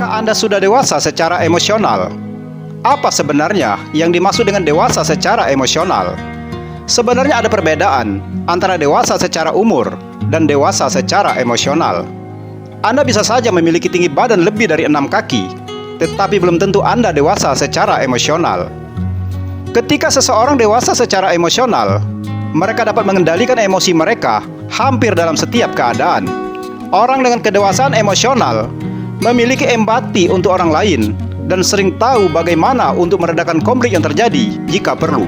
Apakah Anda sudah dewasa secara emosional? Apa sebenarnya yang dimaksud dengan dewasa secara emosional? Sebenarnya ada perbedaan antara dewasa secara umur dan dewasa secara emosional. Anda bisa saja memiliki tinggi badan lebih dari 6 kaki, tetapi belum tentu Anda dewasa secara emosional. Ketika seseorang dewasa secara emosional, mereka dapat mengendalikan emosi mereka hampir dalam setiap keadaan. Orang dengan kedewasaan emosional memiliki empati untuk orang lain dan sering tahu bagaimana untuk meredakan konflik yang terjadi jika perlu.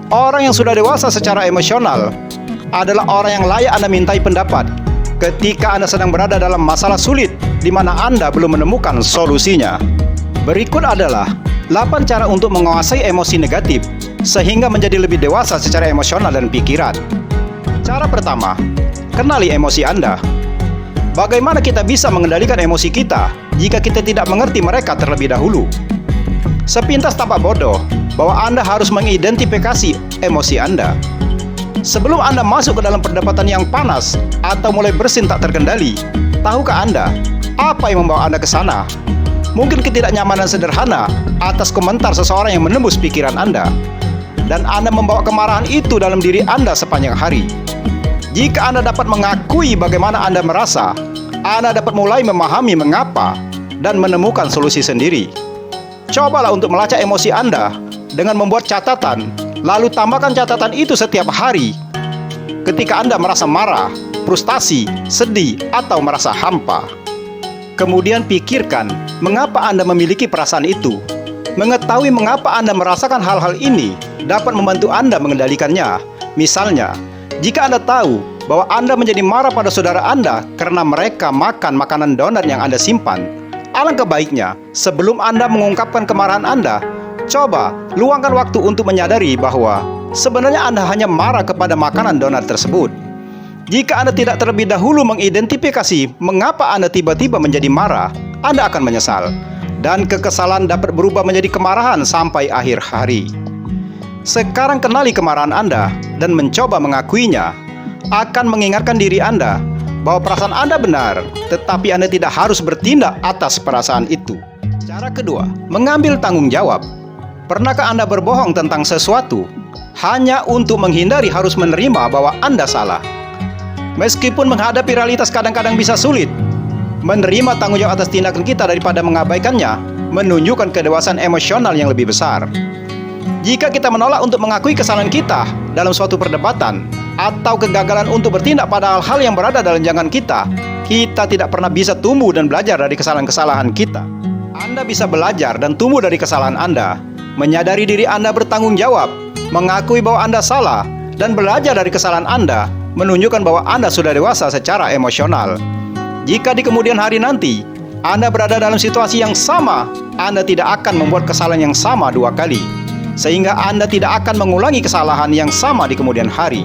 Orang yang sudah dewasa secara emosional adalah orang yang layak Anda mintai pendapat ketika Anda sedang berada dalam masalah sulit di mana Anda belum menemukan solusinya. Berikut adalah 8 cara untuk menguasai emosi negatif sehingga menjadi lebih dewasa secara emosional dan pikiran. Cara pertama, kenali emosi Anda. Bagaimana kita bisa mengendalikan emosi kita jika kita tidak mengerti mereka terlebih dahulu? Sepintas tampak bodoh bahwa Anda harus mengidentifikasi emosi Anda. Sebelum Anda masuk ke dalam perdebatan yang panas atau mulai bersin tak terkendali, tahukah Anda apa yang membawa Anda ke sana? Mungkin ketidaknyamanan sederhana atas komentar seseorang yang menembus pikiran Anda, dan Anda membawa kemarahan itu dalam diri Anda sepanjang hari. Jika Anda dapat mengakui bagaimana Anda merasa, Anda dapat mulai memahami mengapa dan menemukan solusi sendiri. Cobalah untuk melacak emosi Anda dengan membuat catatan, lalu tambahkan catatan itu setiap hari. Ketika Anda merasa marah, frustasi, sedih, atau merasa hampa, kemudian pikirkan mengapa Anda memiliki perasaan itu. Mengetahui mengapa Anda merasakan hal-hal ini dapat membantu Anda mengendalikannya. Misalnya, jika Anda tahu bahwa Anda menjadi marah pada saudara Anda karena mereka makan makanan donat yang Anda simpan, alangkah baiknya sebelum Anda mengungkapkan kemarahan Anda, coba luangkan waktu untuk menyadari bahwa sebenarnya Anda hanya marah kepada makanan donat tersebut. Jika Anda tidak terlebih dahulu mengidentifikasi mengapa Anda tiba-tiba menjadi marah, Anda akan menyesal, dan kekesalan dapat berubah menjadi kemarahan sampai akhir hari. Sekarang kenali kemarahan Anda dan mencoba mengakuinya akan mengingatkan diri Anda bahwa perasaan Anda benar, tetapi Anda tidak harus bertindak atas perasaan itu. Cara kedua, mengambil tanggung jawab. Pernahkah Anda berbohong tentang sesuatu hanya untuk menghindari harus menerima bahwa Anda salah? Meskipun menghadapi realitas kadang-kadang bisa sulit, menerima tanggung jawab atas tindakan kita daripada mengabaikannya menunjukkan kedewasaan emosional yang lebih besar. Jika kita menolak untuk mengakui kesalahan kita dalam suatu perdebatan atau kegagalan untuk bertindak pada hal-hal yang berada dalam jangkaan kita, kita tidak pernah bisa tumbuh dan belajar dari kesalahan-kesalahan kita. Anda bisa belajar dan tumbuh dari kesalahan Anda, menyadari diri Anda bertanggung jawab, mengakui bahwa Anda salah, dan belajar dari kesalahan Anda menunjukkan bahwa Anda sudah dewasa secara emosional. Jika di kemudian hari nanti Anda berada dalam situasi yang sama, Anda tidak akan membuat kesalahan yang sama 2 kali, sehingga Anda tidak akan mengulangi kesalahan yang sama di kemudian hari.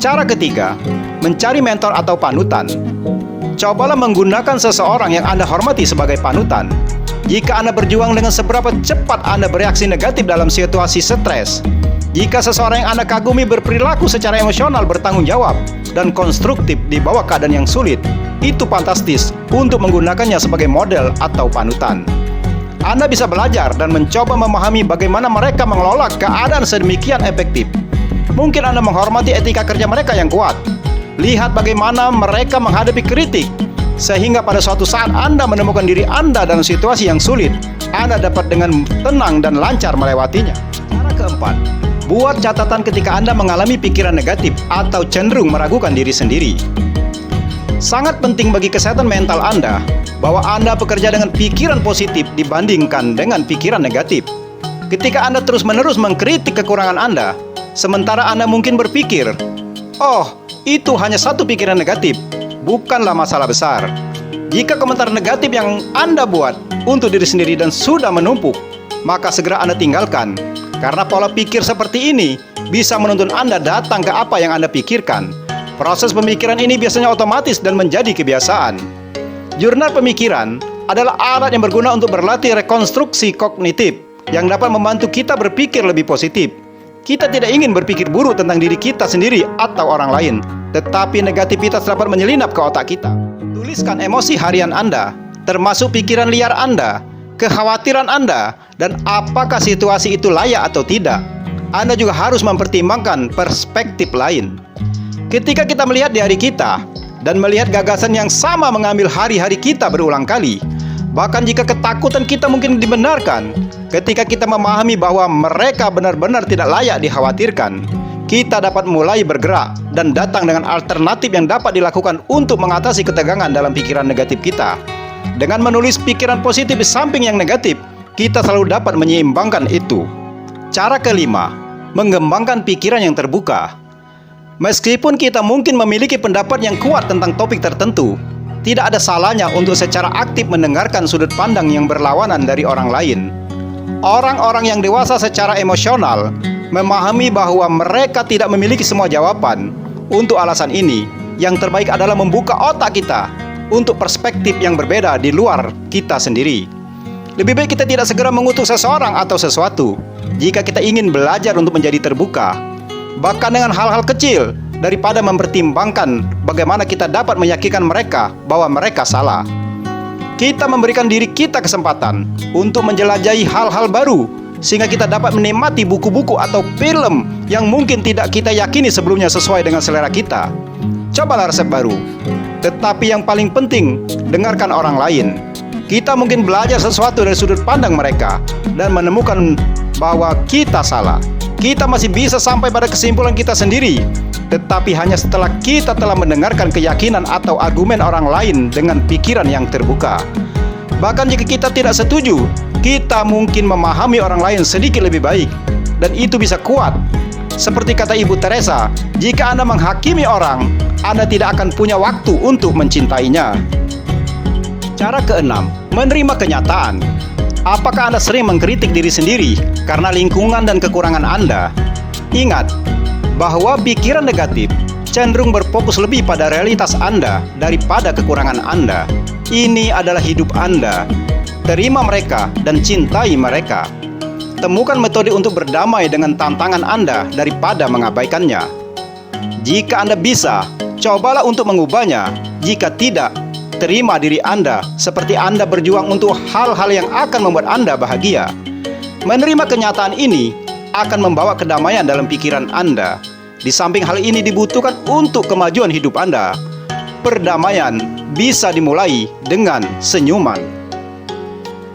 Cara ketiga, mencari mentor atau panutan. Cobalah menggunakan seseorang yang Anda hormati sebagai panutan. Jika Anda berjuang dengan seberapa cepat Anda bereaksi negatif dalam situasi stres, jika seseorang yang Anda kagumi berperilaku secara emosional bertanggung jawab dan konstruktif di bawah keadaan yang sulit, itu fantastis untuk menggunakannya sebagai model atau panutan. Anda bisa belajar dan mencoba memahami bagaimana mereka mengelola keadaan sedemikian efektif. Mungkin Anda menghormati etika kerja mereka yang kuat. Lihat bagaimana mereka menghadapi kritik, sehingga pada suatu saat Anda menemukan diri Anda dalam situasi yang sulit, Anda dapat dengan tenang dan lancar melewatinya. Cara keempat, buat catatan ketika Anda mengalami pikiran negatif atau cenderung meragukan diri sendiri. Sangat penting bagi kesehatan mental Anda bahwa Anda bekerja dengan pikiran positif dibandingkan dengan pikiran negatif. Ketika Anda terus-menerus mengkritik kekurangan Anda, sementara Anda mungkin berpikir, "Oh, itu hanya satu pikiran negatif, bukanlah masalah besar." Jika komentar negatif yang Anda buat untuk diri sendiri dan sudah menumpuk, maka segera Anda tinggalkan. Karena pola pikir seperti ini bisa menuntun Anda datang ke apa yang Anda pikirkan. Proses pemikiran ini biasanya otomatis dan menjadi kebiasaan. Jurnal pemikiran adalah alat yang berguna untuk berlatih rekonstruksi kognitif yang dapat membantu kita berpikir lebih positif. Kita tidak ingin berpikir buruk tentang diri kita sendiri atau orang lain, tetapi negativitas dapat menyelinap ke otak kita. Tuliskan emosi harian Anda, termasuk pikiran liar Anda, kekhawatiran Anda, dan apakah situasi itu layak atau tidak. Anda juga harus mempertimbangkan perspektif lain. Ketika kita melihat di hari kita dan melihat gagasan yang sama mengambil hari-hari kita berulang kali, bahkan jika ketakutan kita mungkin dibenarkan, ketika kita memahami bahwa mereka benar-benar tidak layak dikhawatirkan, kita dapat mulai bergerak dan datang dengan alternatif yang dapat dilakukan untuk mengatasi ketegangan dalam pikiran negatif kita. Dengan menulis pikiran positif di samping yang negatif, kita selalu dapat menyeimbangkan itu. Cara kelima, mengembangkan pikiran yang terbuka. Meskipun kita mungkin memiliki pendapat yang kuat tentang topik tertentu, tidak ada salahnya untuk secara aktif mendengarkan sudut pandang yang berlawanan dari orang lain. Orang-orang yang dewasa secara emosional memahami bahwa mereka tidak memiliki semua jawaban. Untuk alasan ini, yang terbaik adalah membuka otak kita untuk perspektif yang berbeda di luar kita sendiri. Lebih baik kita tidak segera mengutuk seseorang atau sesuatu jika kita ingin belajar untuk menjadi terbuka, bahkan dengan hal-hal kecil, daripada mempertimbangkan bagaimana kita dapat meyakinkan mereka bahwa mereka salah. Kita memberikan diri kita kesempatan untuk menjelajahi hal-hal baru, sehingga kita dapat menikmati buku-buku atau film yang mungkin tidak kita yakini sebelumnya sesuai dengan selera kita. Cobalah resep baru. Tetapi yang paling penting, dengarkan orang lain. Kita mungkin belajar sesuatu dari sudut pandang mereka dan menemukan bahwa kita salah. Kita masih bisa sampai pada kesimpulan kita sendiri, tetapi hanya setelah kita telah mendengarkan keyakinan atau argumen orang lain dengan pikiran yang terbuka. Bahkan jika kita tidak setuju, kita mungkin memahami orang lain sedikit lebih baik, dan itu bisa kuat. Seperti kata Ibu Teresa, jika Anda menghakimi orang, Anda tidak akan punya waktu untuk mencintainya. Cara keenam, menerima kenyataan. Apakah Anda sering mengkritik diri sendiri karena lingkungan dan kekurangan Anda? Ingat bahwa pikiran negatif cenderung berfokus lebih pada realitas Anda daripada kekurangan Anda. Ini adalah hidup Anda. Terima mereka dan cintai mereka. Temukan metode untuk berdamai dengan tantangan Anda daripada mengabaikannya. Jika Anda bisa, cobalah untuk mengubahnya. Jika tidak, terima diri Anda seperti Anda berjuang untuk hal-hal yang akan membuat Anda bahagia. Menerima kenyataan ini akan membawa kedamaian dalam pikiran Anda. Di samping hal ini dibutuhkan untuk kemajuan hidup Anda. Perdamaian bisa dimulai dengan senyuman.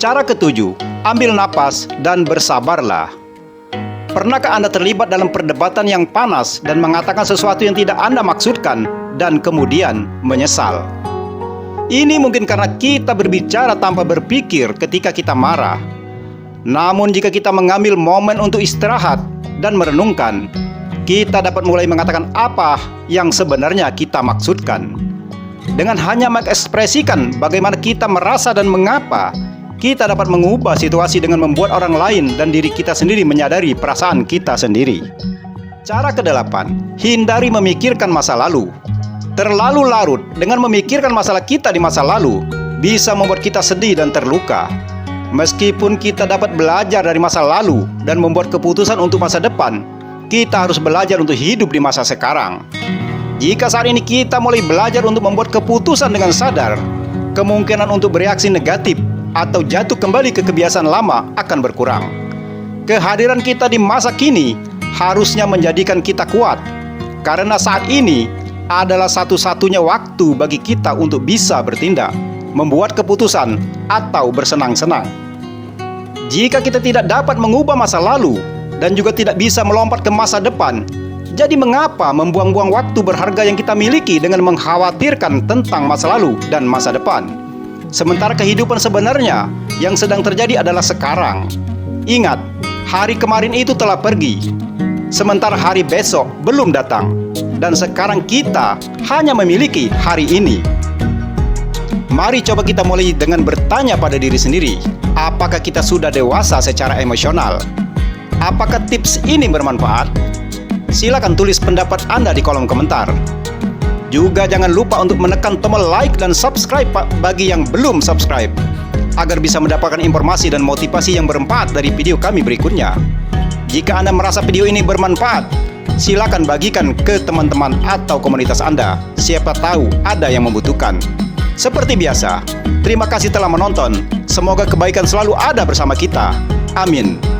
Cara ketujuh, ambil napas dan bersabarlah. Pernahkah Anda terlibat dalam perdebatan yang panas dan mengatakan sesuatu yang tidak Anda maksudkan dan kemudian menyesal? Ini mungkin karena kita berbicara tanpa berpikir ketika kita marah. Namun jika kita mengambil momen untuk istirahat dan merenungkan, kita dapat mulai mengatakan apa yang sebenarnya kita maksudkan. Dengan hanya mengekspresikan bagaimana kita merasa dan mengapa, kita dapat mengubah situasi dengan membuat orang lain dan diri kita sendiri menyadari perasaan kita sendiri. Cara kedelapan, hindari memikirkan masa lalu. Terlalu larut dengan memikirkan masalah kita di masa lalu bisa membuat kita sedih dan terluka. Meskipun kita dapat belajar dari masa lalu dan membuat keputusan untuk masa depan, kita harus belajar untuk hidup di masa sekarang. Jika saat ini kita mulai belajar untuk membuat keputusan dengan sadar, kemungkinan untuk bereaksi negatif atau jatuh kembali ke kebiasaan lama akan berkurang. Kehadiran kita di masa kini harusnya menjadikan kita kuat, karena saat ini adalah satu-satunya waktu bagi kita untuk bisa bertindak, membuat keputusan, atau bersenang-senang. Jika kita tidak dapat mengubah masa lalu dan juga tidak bisa melompat ke masa depan, jadi mengapa membuang-buang waktu berharga yang kita miliki dengan mengkhawatirkan tentang masa lalu dan masa depan? Sementara kehidupan sebenarnya yang sedang terjadi adalah sekarang. Ingat, hari kemarin itu telah pergi, sementara hari besok belum datang, dan sekarang kita hanya memiliki hari ini. Mari coba kita mulai dengan bertanya pada diri sendiri, apakah kita sudah dewasa secara emosional? Apakah tips ini bermanfaat? Silakan tulis pendapat Anda di kolom komentar. Juga jangan lupa untuk menekan tombol like dan subscribe bagi yang belum subscribe, agar bisa mendapatkan informasi dan motivasi yang bermanfaat dari video kami berikutnya. Jika Anda merasa video ini bermanfaat, silakan bagikan ke teman-teman atau komunitas Anda. Siapa tahu ada yang membutuhkan. Seperti biasa, terima kasih telah menonton. Semoga kebaikan selalu ada bersama kita. Amin.